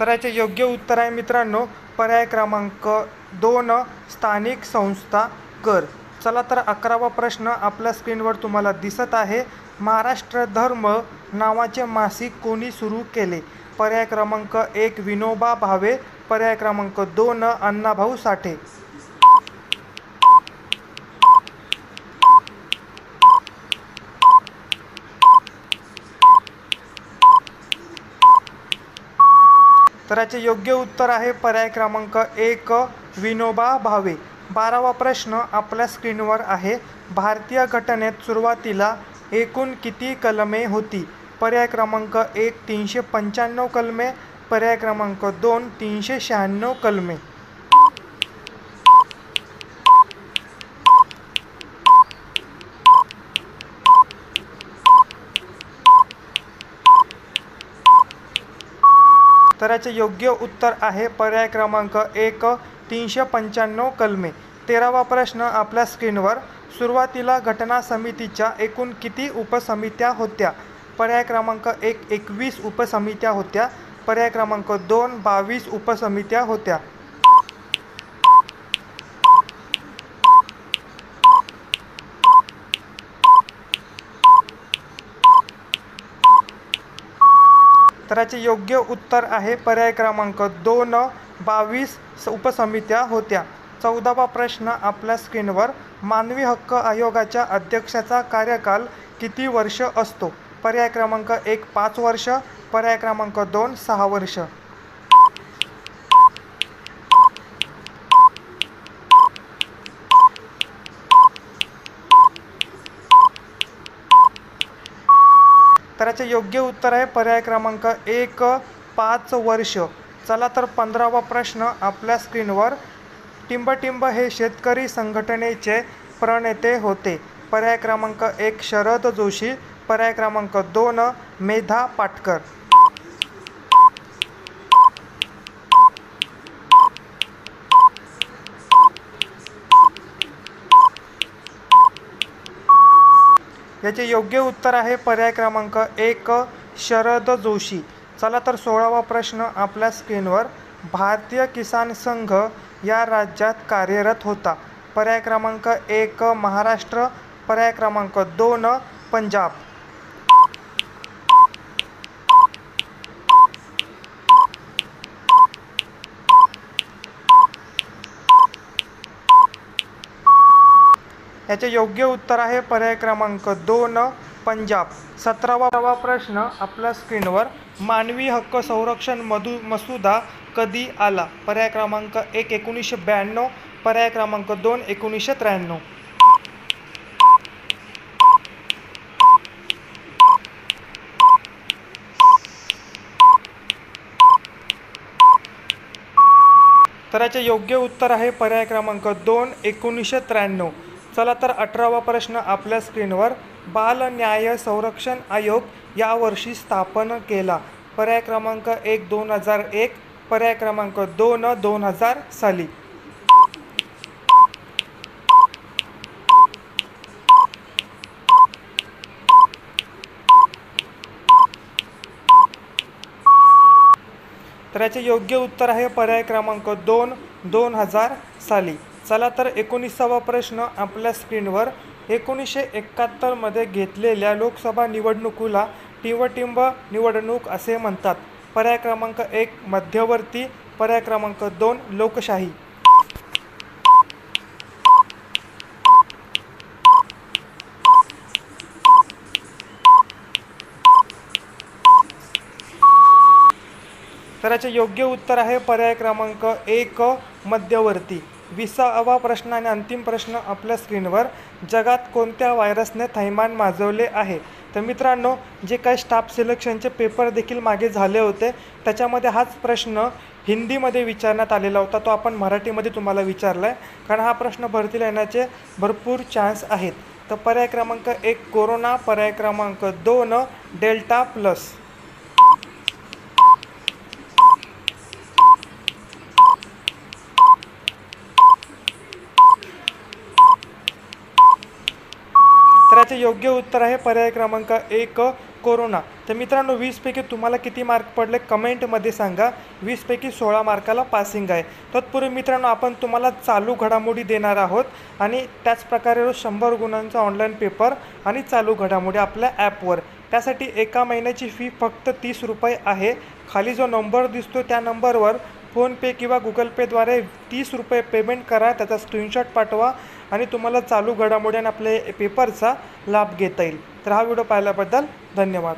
तर याचे योग्य उत्तर आहे मित्रांनो पर्याय क्रमांक 2 स्थानिक संस्था कर. चला तर 11वा प्रश्न आपल्या स्क्रीनवर तुम्हाला दिसत आहे. महाराष्ट्र धर्म नावाचे मासिक कोणी सुरू केले? पर्याय क्रमांक 1 विनोबा भावे, पर्याय क्रमांक 2 अण्णाभाऊ साठे. तर याचे योग्य उत्तर आहे पर्याय क्रमांक 1 विनोबा भावे. 12वा प्रश्न आपल्या स्क्रीनवर आहे. भारतीय घटनेत सुरुवातीला एकूण किती कलमे होती? पर्याय क्रमांक 1 395 कलमे, पर्याय क्रमांक 2 396 कलमे. तर याचे योग्य उत्तर आहे पर्याय क्रमांक 1 395 कलमे. 13वा प्रश्न आपल्या स्क्रीनवर. सुरुवातीला घटना समितीच्या एकूण किती उपसमित्या होत्या? पर्याय क्रमांक 1 21 उपसमित्या होत्या, पर्याय क्रमांक 2 22 उपसमित्या होत्या. तर याचे योग्य उत्तर आहे पर्याय क्रमांक 2 22 उपसमित्या होत्या. 14वा प्रश्न आपल्या स्क्रीनवर. मानवी हक्क आयोगाच्या अध्यक्षाचा कार्यकाल किती वर्ष असतो? पर्याय क्रमांक 1 5 वर्ष, पर्याय क्रमांक 2 6 वर्ष. तर याचे योग्य उत्तर आहे पर्याय क्रमांक 1 5 वर्ष. चला तर 15वा प्रश्न आपल्या स्क्रीनवर. टिंबटिंब हे शेतकरी संघटनेचे प्रणेते होते. पर्याय क्रमांक 1 शरद जोशी, पर्याय क्रमांक 2 मेधा पाटकर. याचे योग्य उत्तर आहे पर्याय क्रमांक 1 शरद जोशी. चला तर 16वा प्रश्न आपल्या स्क्रीनवर. भारतीय किसान संघ या राज्यात कार्यरत होता. पर्याय क्रमांक 1 महाराष्ट्र, पर्याय क्रमांक 2 पंजाब. याचे योग्य उत्तर आहे पर्याय क्रमांक 2 पंजाब. 17वा प्रश्न आपल्या स्क्रीनवर. मानवी हक्क संरक्षण मसुदा कधी आला? पर्याय क्रमांक 1 1992, पर्याय क्रमांक 2 1993. तर याचे योग्य उत्तर आहे पर्याय क्रमांक 2 1993. चला तर 18वा प्रश्न आपल्या स्क्रीनवर. बाल न्याय संरक्षण आयोग यावर्षी स्थापन केला. पर्याय क्रमांक 1 2001, पर्याय क्रमांक 2 2000 साली. तर याचे योग्य उत्तर आहे पर्याय क्रमांक 2 2000 साली. चला तर 19वा प्रश्न आपल्या स्क्रीनवर. 1971 मध्ये घेतलेल्या लोकसभा निवडणुकीला टिंबटिंब निवडणूक असे म्हणतात. पर्याय क्रमांक 1 मध्यवर्ती, पर्याय क्रमांक 2 लोकशाही. तर याचे योग्य उत्तर आहे पर्याय क्रमांक 1 मध्यवर्ती. 20वा प्रश्न आणि अंतिम प्रश्न आपल्या स्क्रीनवर. जगात कोणत्या व्हायरसने थैमान माजवले आहे? तर मित्रांनो, जे काही स्टाफ सिलेक्शनचे पेपर देखील मागे झाले होते त्याच्यामध्ये हाच प्रश्न हिंदीमध्ये विचारण्यात आलेला होता. तो आपण मराठीमध्ये तुम्हाला विचारला आहे, कारण हा प्रश्न भरतीला येण्याचे भरपूर चान्स आहेत. तर पर्याय क्रमांक 1 कोरोना, पर्याय क्रमांक 2 डेल्टा प्लस. तर याचे योग्य उत्तर आहे पर्याय क्रमांक 1 कोरोना. तर मित्रांनो 20पैकी तुम्हाला किती मार्क पडले कमेंटमध्ये सांगा. 20पैकी 16 मार्काला पासिंग आहे. तत्पूर्वी मित्रांनो आपण तुम्हाला चालू घडामोडी देणार आहोत आणि त्याचप्रकारे रोज 100 गुणांचा ऑनलाईन पेपर आणि चालू घडामोडी आपल्या ॲपवर. त्यासाठी एका महिन्याची फी फक्त 30 रुपये आहे. खाली जो नंबर दिसतो त्या नंबरवर फोनपे किंवा गुगल पेद्वारे 30 रुपये पेमेंट करा, त्याचा स्क्रीनशॉट पाठवा आणि तुम्हाला चालू घडामोडी आणि आपले पेपरचा लाभ घेता येईल. तर हा व्हिडिओ पाहिल्याबद्दल धन्यवाद.